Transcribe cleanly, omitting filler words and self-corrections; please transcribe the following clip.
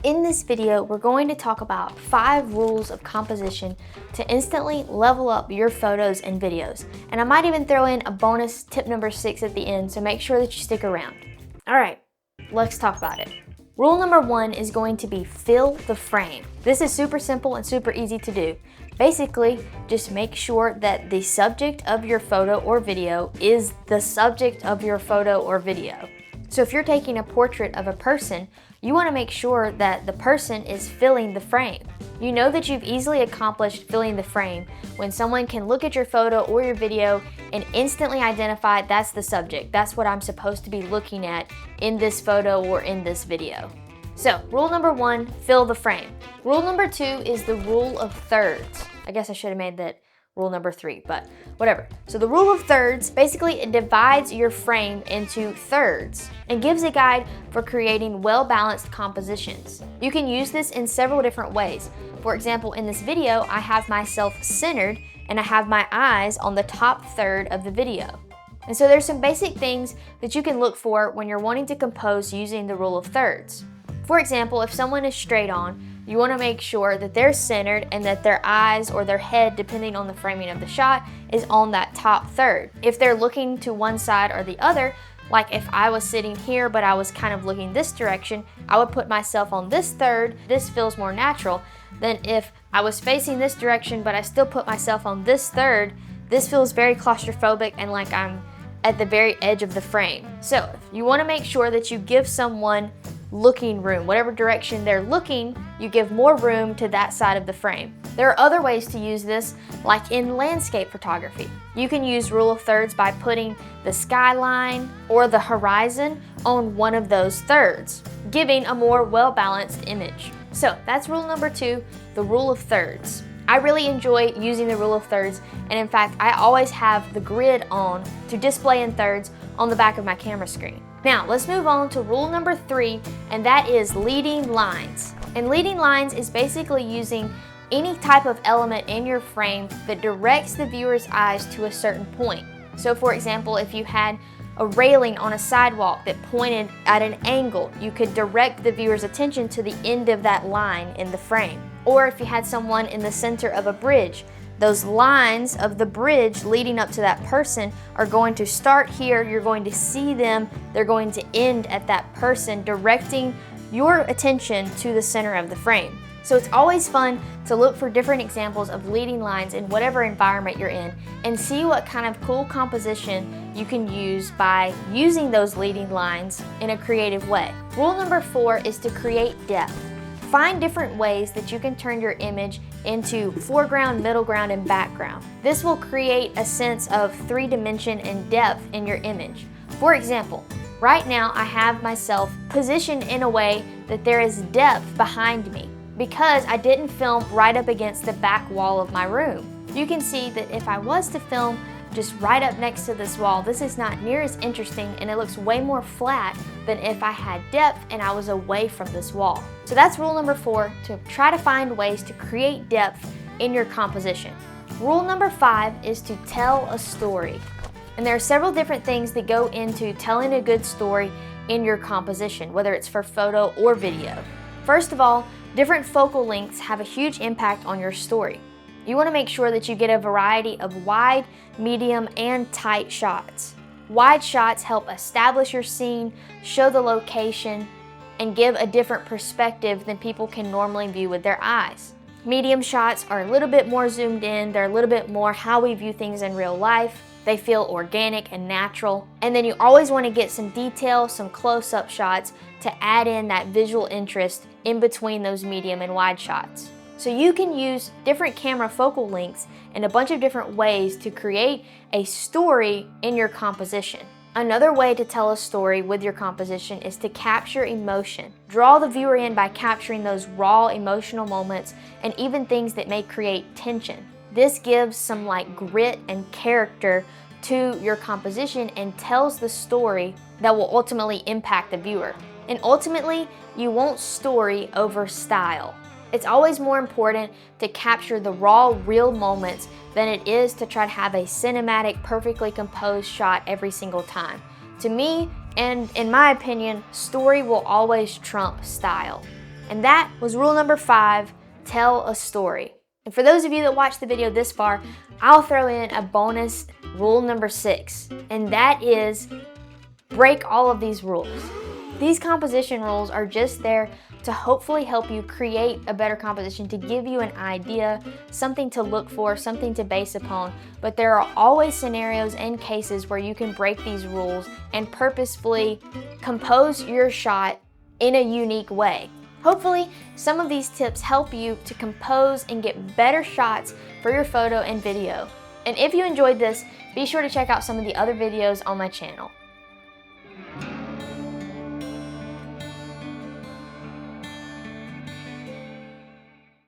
in this video, we're going to talk about 5 rules of composition to instantly level up your photos and videos. And I might even throw in a bonus tip number 6 at the end, so make sure that you stick around. All right, let's talk about it. Rule number 1 is going to be fill the frame. This is super simple and super easy to do. Basically, just make sure that the subject of your photo or video is the subject of your photo or video. So if you're taking a portrait of a person, you want to make sure that the person is filling the frame. You know that you've easily accomplished filling the frame when someone can look at your photo or your video and instantly identify that's the subject. That's what I'm supposed to be looking at in this photo or in this video. So rule number 1, fill the frame. Rule number 2 is the rule of thirds. I guess I should have made that rule number 3, but whatever. So the rule of thirds, basically it divides your frame into thirds and gives a guide for creating well-balanced compositions. You can use this in several different ways. For example, in this video, I have myself centered and I have my eyes on the top third of the video. And so there's some basic things that you can look for when you're wanting to compose using the rule of thirds. For example, if someone is straight on, you want to make sure that they're centered and that their eyes or their head, depending on the framing of the shot, is on that top third. If they're looking to one side or the other, like if I was sitting here but I was kind of looking this direction, I would put myself on this third. This feels more natural than if I was facing this direction but I still put myself on this third. This feels very claustrophobic and like I'm at the very edge of the frame. So you want to make sure that you give someone looking room. Whatever direction they're looking, you give more room to that side of the frame. There are other ways to use this, like in landscape photography. You can use rule of thirds by putting the skyline or the horizon on one of those thirds, giving a more well-balanced image. So that's rule number 2, the rule of thirds. I really enjoy using the rule of thirds, and in fact, I always have the grid on to display in thirds on the back of my camera screen. Now, let's move on to rule number 3, and that is leading lines. And leading lines is basically using any type of element in your frame that directs the viewer's eyes to a certain point. So for example, if you had a railing on a sidewalk that pointed at an angle, you could direct the viewer's attention to the end of that line in the frame. Or if you had someone in the center of a bridge, those lines of the bridge leading up to that person are going to start here, you're going to see them, they're going to end at that person, directing your attention to the center of the frame. So it's always fun to look for different examples of leading lines in whatever environment you're in and see what kind of cool composition you can use by using those leading lines in a creative way. Rule number 4 is to create depth. Find different ways that you can turn your image into foreground, middle ground, and background. This will create a sense of 3-dimension and depth in your image. For example, right now I have myself positioned in a way that there is depth behind me because I didn't film right up against the back wall of my room. You can see that if I was to film just right up next to this wall, this is not near as interesting and it looks way more flat than if I had depth and I was away from this wall. So that's rule number 4, to try to find ways to create depth in your composition. Rule number 5 is to tell a story. And there are several different things that go into telling a good story in your composition, whether it's for photo or video. First of all, different focal lengths have a huge impact on your story. You want to make sure that you get a variety of wide, medium, and tight shots. Wide shots help establish your scene, show the location, and give a different perspective than people can normally view with their eyes. Medium shots are a little bit more zoomed in, they're a little bit more how we view things in real life. They feel organic and natural. And then you always want to get some detail, some close-up shots to add in that visual interest in between those medium and wide shots. So you can use different camera focal lengths in a bunch of different ways to create a story in your composition. Another way to tell a story with your composition is to capture emotion. Draw the viewer in by capturing those raw emotional moments and even things that may create tension. This gives some like grit and character to your composition and tells the story that will ultimately impact the viewer. And ultimately, you want story over style. It's always more important to capture the raw, real moments than it is to try to have a cinematic, perfectly composed shot every single time. To me, and in my opinion, story will always trump style. And that was rule number 5, tell a story. And for those of you that watched the video this far, I'll throw in a bonus rule number 6, and that is break all of these rules. These composition rules are just there to hopefully help you create a better composition, to give you an idea, something to look for, something to base upon. But there are always scenarios and cases where you can break these rules and purposefully compose your shot in a unique way. Hopefully, some of these tips help you to compose and get better shots for your photo and video. And if you enjoyed this, be sure to check out some of the other videos on my channel.